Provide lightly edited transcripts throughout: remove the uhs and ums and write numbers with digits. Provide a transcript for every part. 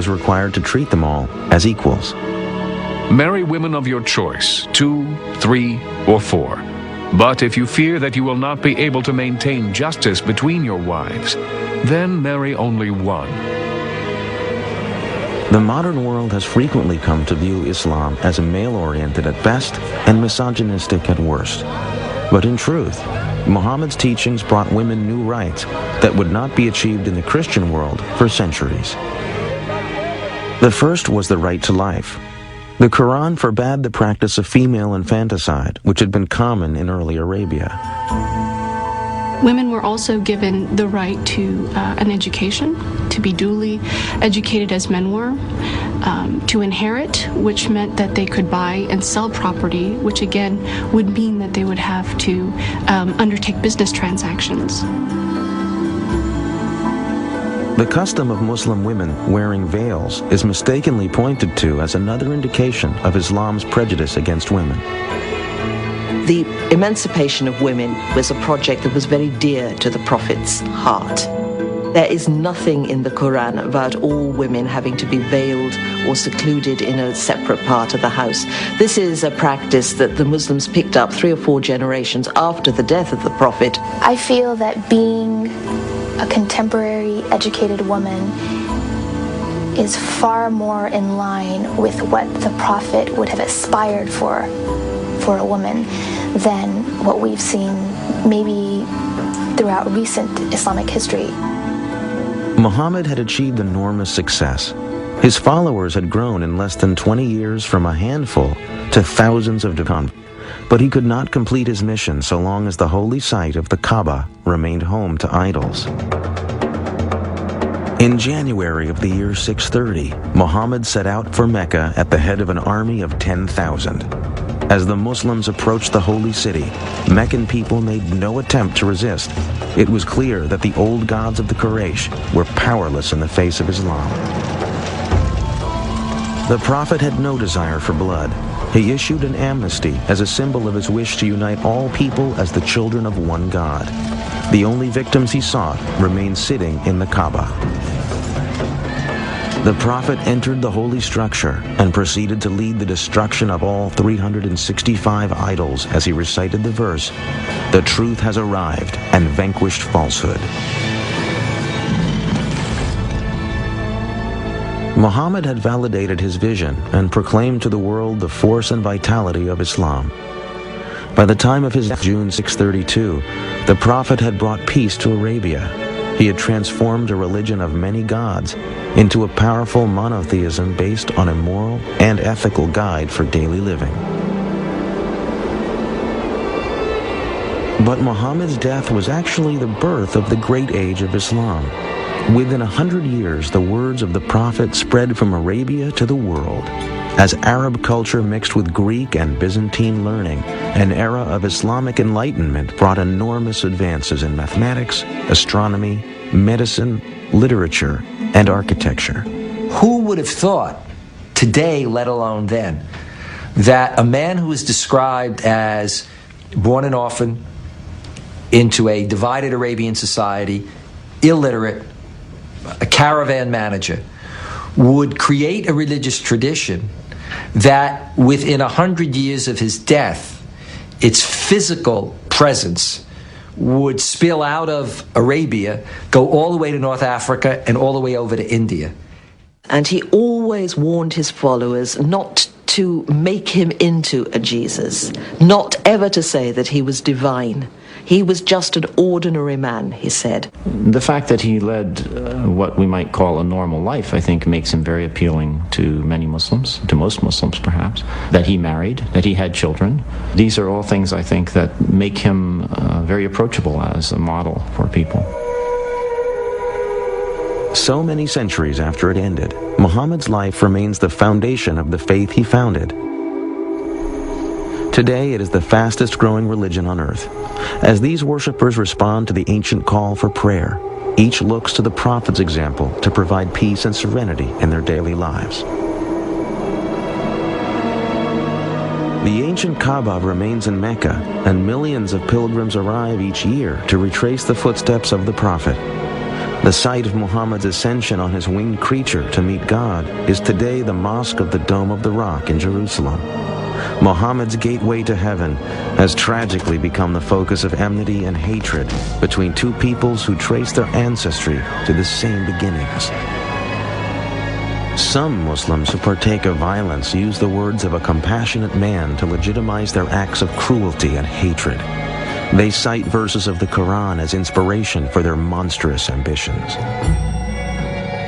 was required to treat them all as equals. Marry women of your choice, 2, 3, or 4. But if you fear that you will not be able to maintain justice between your wives, then marry only one. The modern world has frequently come to view Islam as male-oriented at best and misogynistic at worst. But in truth, Muhammad's teachings brought women new rights that would not be achieved in the Christian world for centuries. The first was the right to life. The Quran forbade the practice of female infanticide, which had been common in early Arabia. Women were also given the right to an education, to be duly educated as men were, to inherit, which meant that they could buy and sell property, which again would mean that they would have to undertake business transactions. The custom of Muslim women wearing veils is mistakenly pointed to as another indication of Islam's prejudice against women. The emancipation of women was a project that was very dear to the Prophet's heart. There is nothing in the Quran about all women having to be veiled or secluded in a separate part of the house. This is a practice that the Muslims picked up 3 or 4 generations after the death of the Prophet. I feel that being a contemporary educated woman is far more in line with what the Prophet would have aspired for a woman than what we've seen maybe throughout recent Islamic history. Muhammad had achieved enormous success. His followers had grown in less than 20 years from a handful to thousands of converts. But he could not complete his mission so long as the holy site of the Kaaba remained home to idols. In January of the year 630, Muhammad set out for Mecca at the head of an army of 10,000. As the Muslims approached the holy city, Meccan people made no attempt to resist. It was clear that the old gods of the Quraysh were powerless in the face of Islam. The Prophet had no desire for blood. He issued an amnesty as a symbol of his wish to unite all people as the children of one God. The only victims he sought remained sitting in the Kaaba. The Prophet entered the holy structure and proceeded to lead the destruction of all 365 idols as he recited the verse, "The truth has arrived and vanquished falsehood." Muhammad had validated his vision and proclaimed to the world the force and vitality of Islam. By the time of his death, June 632, the Prophet had brought peace to Arabia. He had transformed a religion of many gods into a powerful monotheism based on a moral and ethical guide for daily living. But Muhammad's death was actually the birth of the great age of Islam. Within 100 years, the words of the Prophet spread from Arabia to the world. As Arab culture mixed with Greek and Byzantine learning, an era of Islamic enlightenment brought enormous advances in mathematics, astronomy, medicine, literature, and architecture. Who would have thought, today, let alone then, that a man who is described as born an orphan into a divided Arabian society, illiterate, a caravan manager, would create a religious tradition that within 100 years of his death, its physical presence would spill out of Arabia, go all the way to North Africa and all the way over to India. And he always warned his followers not to make him into a Jesus, not ever to say that he was divine. He was just an ordinary man, he said. The fact that he led what we might call a normal life, I think, makes him very appealing to many Muslims, to most Muslims perhaps. That he married, that he had children. These are all things, I think, that make him very approachable as a model for people. So many centuries after it ended, Muhammad's life remains the foundation of the faith he founded. Today, it is the fastest growing religion on earth. As these worshippers respond to the ancient call for prayer, each looks to the Prophet's example to provide peace and serenity in their daily lives. The ancient Kaaba remains in Mecca, and millions of pilgrims arrive each year to retrace the footsteps of the Prophet. The site of Muhammad's ascension on his winged creature to meet God is today the Mosque of the Dome of the Rock in Jerusalem. Muhammad's gateway to heaven has tragically become the focus of enmity and hatred between two peoples who trace their ancestry to the same beginnings. Some Muslims who partake of violence use the words of a compassionate man to legitimize their acts of cruelty and hatred. They cite verses of the Quran as inspiration for their monstrous ambitions.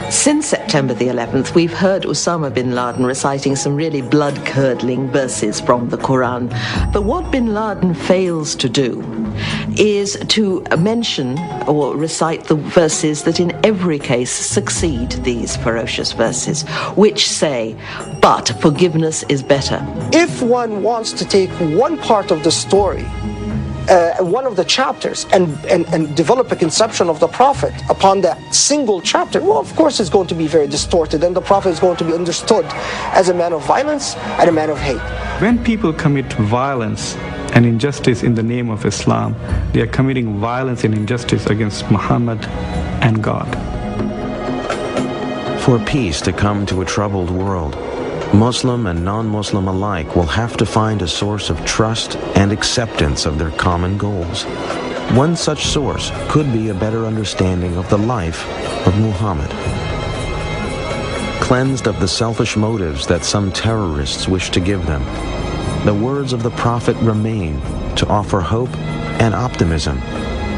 Since September the 11th, we've heard Osama bin Laden reciting some really blood-curdling verses from the Quran. But what bin Laden fails to do is to mention or recite the verses that in every case succeed these ferocious verses, which say, "But forgiveness is better." If one wants to take one part of the story, one of the chapters, and develop a conception of the Prophet upon that single chapter, well, of course it's going to be very distorted, and the Prophet is going to be understood as a man of violence and a man of hate. When people commit violence and injustice in the name of Islam, they are committing violence and injustice against Muhammad and God. For peace to come to a troubled world, Muslim and non-Muslim alike will have to find a source of trust and acceptance of their common goals. One such source could be a better understanding of the life of Muhammad. Cleansed of the selfish motives that some terrorists wish to give them, the words of the Prophet remain to offer hope and optimism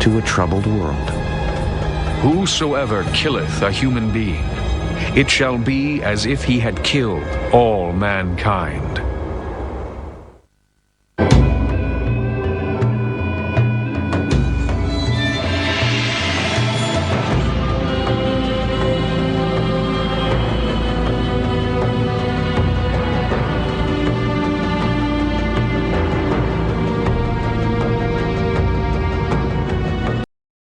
to a troubled world. Whosoever killeth a human being, it shall be as if he had killed all mankind.